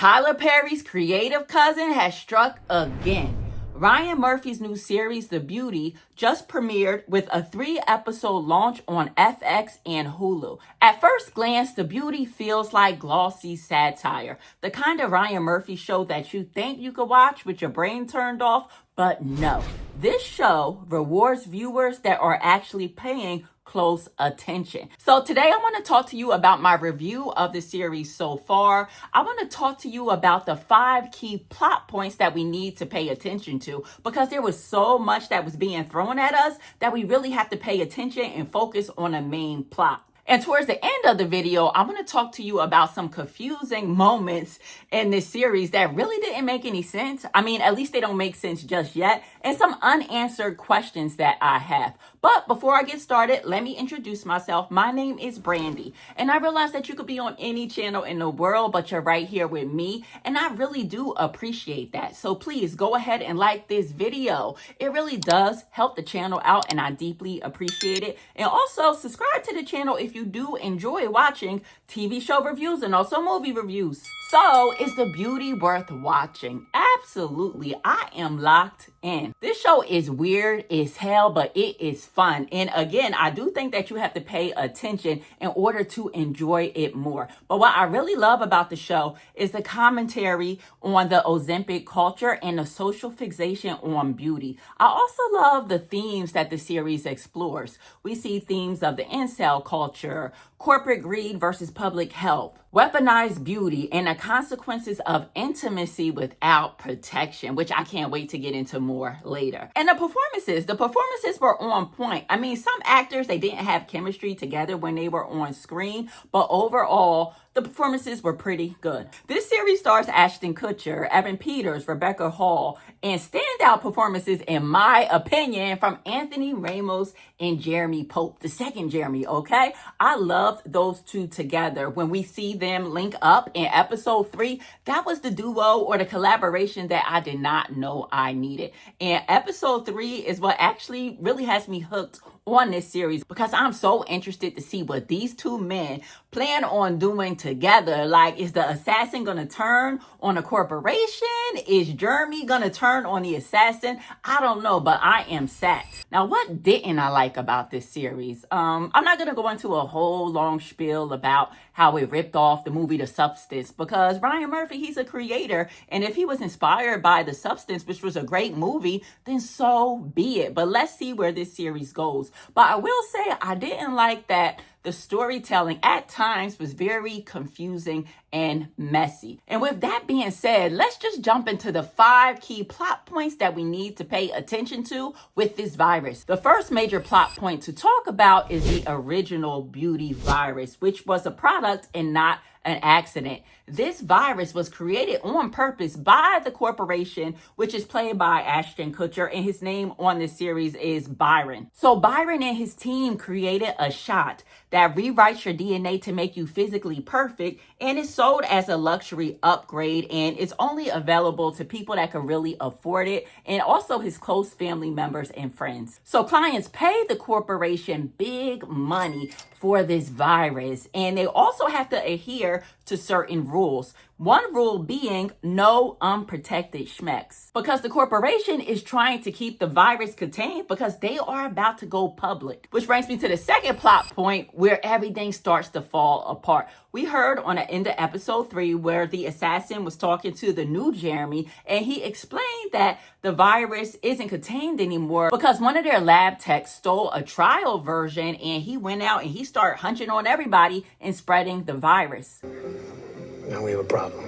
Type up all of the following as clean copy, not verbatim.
Tyler Perry's creative cousin has struck again. Ryan Murphy's new series, The Beauty, just premiered with a 3-episode launch on FX and Hulu. At first glance, The Beauty feels like glossy satire, the kind of Ryan Murphy show that you think you could watch with your brain turned off, but no. This show rewards viewers that are actually paying close attention. So today I want to talk to you about my review of the series so far. I want to talk to you about the 5 key plot points that we need to pay attention to, because there was so much that was being thrown at us that we really have to pay attention and focus on the main plot. And towards the end of the video, I'm going to talk to you about some confusing moments in this series that really didn't make any sense. I mean, at least they don't make sense just yet. And some unanswered questions that I have. But before I get started, let me introduce myself. My name is Brandi. And I realize that you could be on any channel in the world, but you're right here with me. And I really do appreciate that. So please go ahead and like this video. It really does help the channel out, and I deeply appreciate it. And also subscribe to the channel if you do enjoy watching TV show reviews and also movie reviews. So, is The Beauty worth watching? Absolutely. I am locked in. This show is weird as hell, but it is fun. And again, I do think that you have to pay attention in order to enjoy it more. But what I really love about the show is the commentary on the Ozempic culture and the social fixation on beauty. I also love the themes that the series explores. We see themes of the incel culture, corporate greed versus public health, weaponized beauty, and the consequences of intimacy without protection, which I can't wait to get into more later. And the performances were on point. I mean, some actors, they didn't have chemistry together when they were on screen, but overall, the performances were pretty good. This series stars Ashton Kutcher, Evan Peters, Rebecca Hall, and standout performances, in my opinion, from Anthony Ramos and Jeremy Pope, the second Jeremy, okay? I loved those two together. When we see them link up in episode 3, that was the duo or the collaboration that I did not know I needed. And episode 3 is what actually really has me hooked on this series, because I'm so interested to see what these two men plan on doing together. Like, is the assassin gonna turn on a corporation? Is Jeremy gonna turn on the assassin? I don't know, but I am set. Now, what didn't I like about this series? I'm not gonna go into a whole long spiel about how it ripped off the movie The Substance, because Ryan Murphy, he's a creator, and if he was inspired by The Substance, which was a great movie, then so be it. But let's see where this series goes. But I will say I didn't like that the storytelling at times was very confusing and messy. And with that being said, let's just jump into the 5 key plot points that we need to pay attention to with this virus. The first major plot point to talk about is the original beauty virus, which was a product and not an accident. This virus was created on purpose by the corporation, which is played by Ashton Kutcher, and his name on this series is Byron. So Byron and his team created a shot that rewrites your DNA to make you physically perfect, and is sold as a luxury upgrade, and it's only available to people that can really afford it, and also his close family members and friends. So clients pay the corporation big money for this virus, and they also have to adhere to certain rules. One rule being no unprotected schmecks, because the corporation is trying to keep the virus contained because they are about to go public. Which brings me to the second plot point where everything starts to fall apart. We heard on the end of episode 3 where the assassin was talking to the new Jeremy, and he explained that the virus isn't contained anymore because one of their lab techs stole a trial version, and he went out and he started hunching on everybody and spreading the virus. Now we have a problem.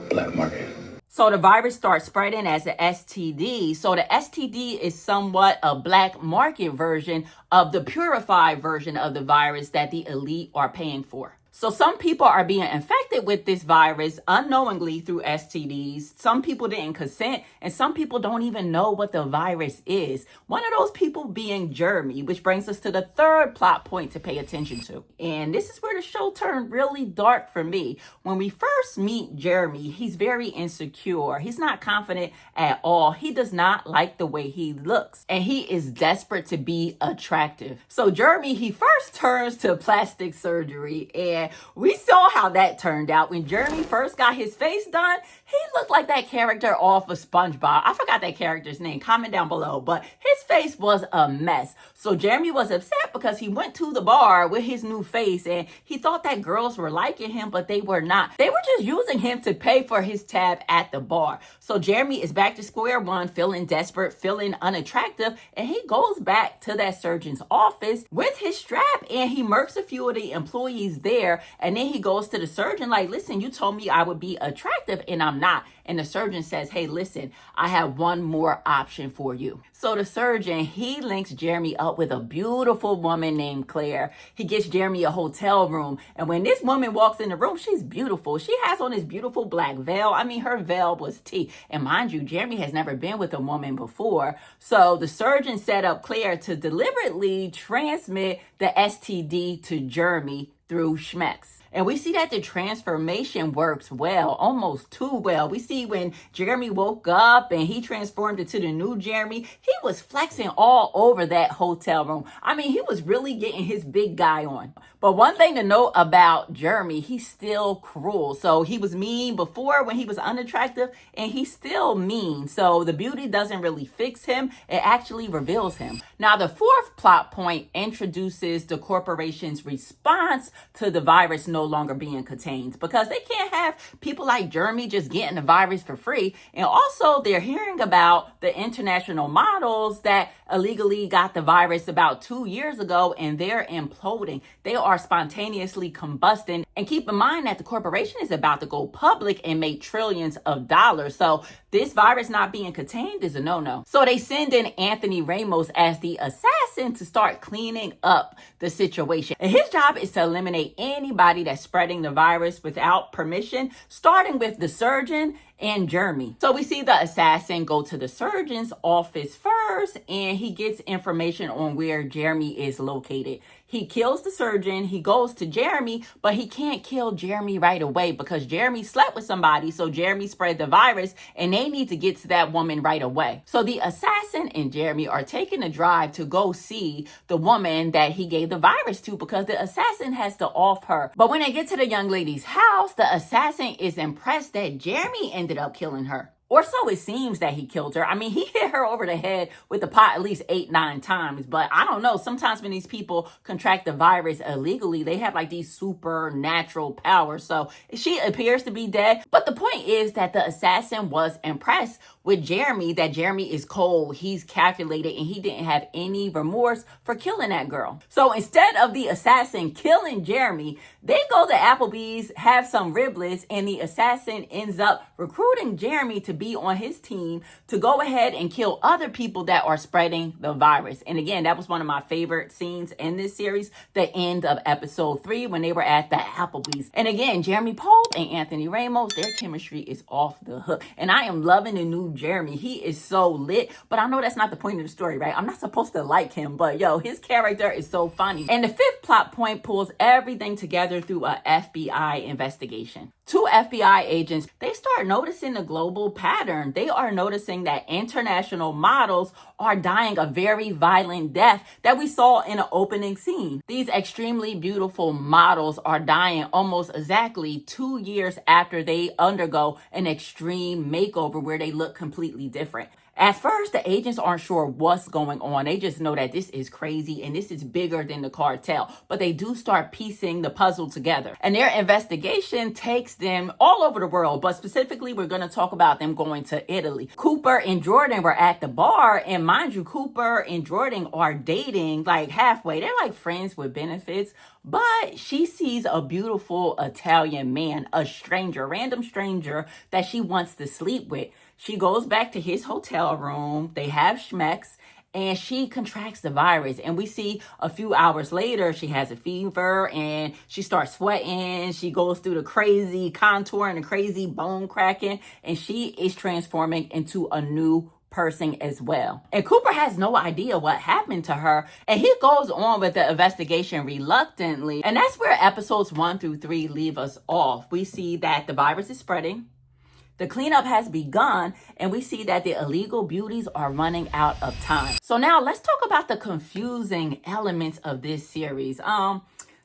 Black market. So the virus starts spreading as an STD. So the STD is somewhat a black market version of the purified version of the virus that the elite are paying for. So some people are being infected with this virus unknowingly through STDs. Some people didn't consent, and some people don't even know what the virus is. One of those people being Jeremy, which brings us to the third plot point to pay attention to. And this is where the show turned really dark for me. When we first meet Jeremy, he's very insecure. He's not confident at all. He does not like the way he looks, and he is desperate to be attractive. So Jeremy, he first turns to plastic surgery, and And we saw how that turned out. When Jeremy first got his face done, he looked like that character off of SpongeBob. I forgot that character's name. Comment down below. But his face was a mess. So Jeremy was upset because he went to the bar with his new face and he thought that girls were liking him, but they were not. They were just using him to pay for his tab at the bar. So Jeremy is back to square one, feeling desperate, feeling unattractive, and he goes back to that surgeon's office with his strap and he murks a few of the employees there. And then he goes to the surgeon like, listen, you told me I would be attractive and I'm not. And the surgeon says, hey, listen, I have one more option for you. So the surgeon, he links Jeremy up with a beautiful woman named Claire. He gets Jeremy a hotel room. And when this woman walks in the room, she's beautiful. She has on this beautiful black veil. I mean, her veil was tea. And mind you, Jeremy has never been with a woman before. So the surgeon set up Claire to deliberately transmit the STD to Jeremy through Schmex. And we see that the transformation works well, almost too well. We see when Jeremy woke up and he transformed into the new Jeremy, he was flexing all over that hotel room. I mean, he was really getting his big guy on. But one thing to note about Jeremy, he's still cruel. So he was mean before when he was unattractive, and he's still mean. So the beauty doesn't really fix him. It actually reveals him. Now, the fourth plot point introduces the corporation's response to the virus no longer being contained, because they can't have people like Jeremy just getting the virus for free. And also they're hearing about the international models that illegally got the virus about 2 years ago, and they're imploding. They are spontaneously combusting. And keep in mind that the corporation is about to go public and make trillions of dollars. So this virus not being contained is a no-no. So they send in Anthony Ramos as the assassin to start cleaning up the situation. And his job is to eliminate anybody that's spreading the virus without permission, starting with the surgeon and Jeremy. So we see the assassin go to the surgeon's office first, and he gets information on where Jeremy is located. He kills the surgeon, he goes to Jeremy, but he can't kill Jeremy right away because Jeremy slept with somebody, so Jeremy spread the virus, and they need to get to that woman right away. So the assassin and Jeremy are taking a drive to go see the woman that he gave the virus to, because the assassin has to off her. But when they get to the young lady's house, the assassin is impressed that Jeremy ended up killing her. Or so it seems that he killed her. I mean, he hit her over the head with the pot at least 8-9 times. But I don't know. Sometimes when these people contract the virus illegally, they have like these supernatural powers. So she appears to be dead. But the point is that the assassin was impressed with Jeremy, that Jeremy is cold, he's calculated, and he didn't have any remorse for killing that girl. So instead of the assassin killing Jeremy, they go to Applebee's, have some riblets, and the assassin ends up recruiting Jeremy to be on his team to go ahead and kill other people that are spreading the virus. And again, that was one of my favorite scenes in this series, the end of episode 3 when they were at the Applebee's. And again, Jeremy Pope and Anthony Ramos, their chemistry is off the hook. And I am loving the new Jeremy. He is so lit, but I know that's not the point of the story, right? I'm not supposed to like him, but yo, his character is so funny. And the fifth plot point pulls everything together through a FBI investigation. 2 FBI agents, they start noticing the global pattern. They are noticing that international models are dying a very violent death that we saw in the opening scene. These extremely beautiful models are dying almost exactly 2 years after they undergo an extreme makeover where they look completely different. At first, the agents aren't sure what's going on. They just know that this is crazy and this is bigger than the cartel. But they do start piecing the puzzle together. And their investigation takes them all over the world. But specifically, we're going to talk about them going to Italy. Cooper and Jordan were at the bar. And mind you, Cooper and Jordan are dating like halfway. They're like friends with benefits. But she sees a beautiful Italian man, a stranger, random stranger that she wants to sleep with. She goes back to his hotel room. They have Schmex, and she contracts the virus. And we see a few hours later, she has a fever and she starts sweating. She goes through the crazy contour and the crazy bone cracking, and she is transforming into a new person as well. And Cooper has no idea what happened to her, and he goes on with the investigation reluctantly. And that's where episodes 1 through 3 leave us off. We see that the virus is spreading. The cleanup has begun, and we see that the illegal beauties are running out of time. So now let's talk about the confusing elements of this series.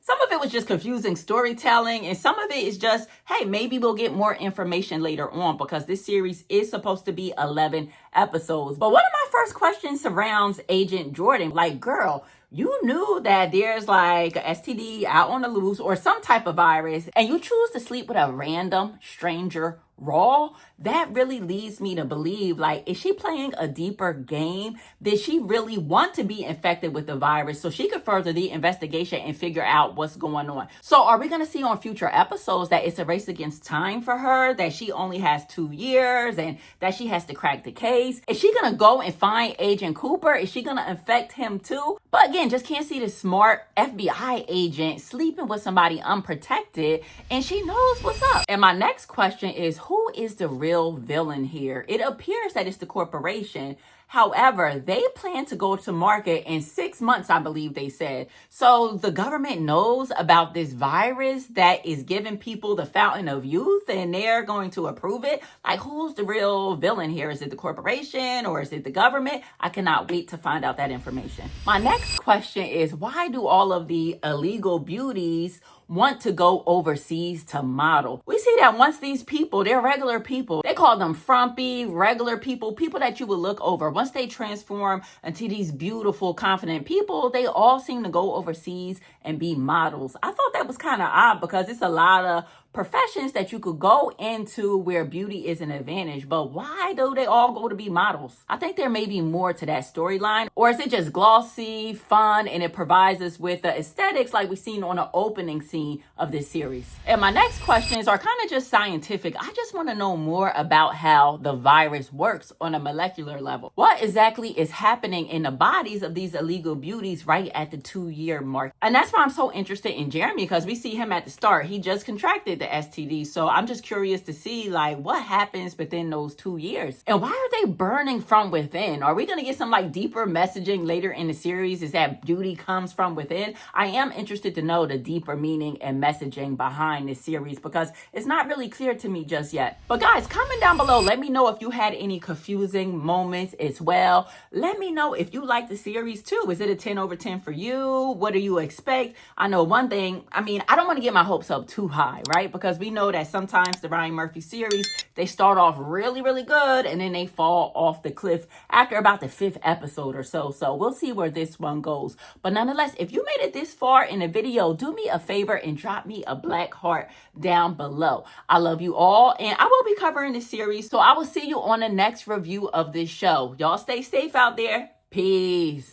Some of it was just confusing storytelling, and some of it is just, hey, maybe we'll get more information later on because this series is supposed to be 11 episodes. But one of my first questions surrounds Agent Jordan. Like, girl, you knew that there's like a STD out on the loose or some type of virus, and you choose to sleep with a random stranger raw? That really leads me to believe, like, is she playing a deeper game? Did she really want to be infected with the virus so she could further the investigation and figure out what's going on? So are we going to see on future episodes that it's a race against time for her, that she only has 2 years and that she has to crack the case? Is she going to go and find Agent Cooper? Is she going to infect him too? But again, just can't see the smart FBI agent sleeping with somebody unprotected, and she knows what's up. And my next question is, who is the real villain here? It appears that it's the corporation. However, they plan to go to market in 6 months, I believe they said. So the government knows about this virus that is giving people the fountain of youth, and they're going to approve it. Like, who's the real villain here? Is it the corporation or is it the government? I cannot wait to find out that information. My next question is, why do all of the illegal beauties want to go overseas to model? We see that once these people, they're regular people, they call them frumpy, regular people, people that you would look over. Once they transform into these beautiful, confident people, they all seem to go overseas and be models. I thought that was kind of odd because it's a lot of professions that you could go into where beauty is an advantage, but why do they all go to be models? I think there may be more to that storyline, or is it just glossy, fun, and it provides us with the aesthetics like we've seen on the opening scene of this series? And my next questions are kind of just scientific. I just want to know more about how the virus works on a molecular level. What exactly is happening in the bodies of these illegal beauties right at the 2-year mark? And that's why I'm so interested in Jeremy, because we see him at the start. He just contracted the STD. So I'm just curious to see, like, what happens within those 2 years. And why are they burning from within? Are we going to get some like deeper messaging later in the series? Is that beauty comes from within? I am interested to know the deeper meaning and messaging behind this series because it's not really clear to me just yet. But guys, comment down below. Let me know if you had any confusing moments as well. Let me know if you like the series too. Is it a 10 over 10 for you? What do you expect? I know one thing, I mean, I don't want to get my hopes up too high, right? Because we know that sometimes the Ryan Murphy series, they start off really, really good and then they fall off the cliff after about the 5th episode or so. So we'll see where this one goes. But nonetheless, if you made it this far in the video, do me a favor and drop me a black heart down below. I love you all, and I will be covering this series. So I will see you on the next review of this show. Y'all stay safe out there. Peace.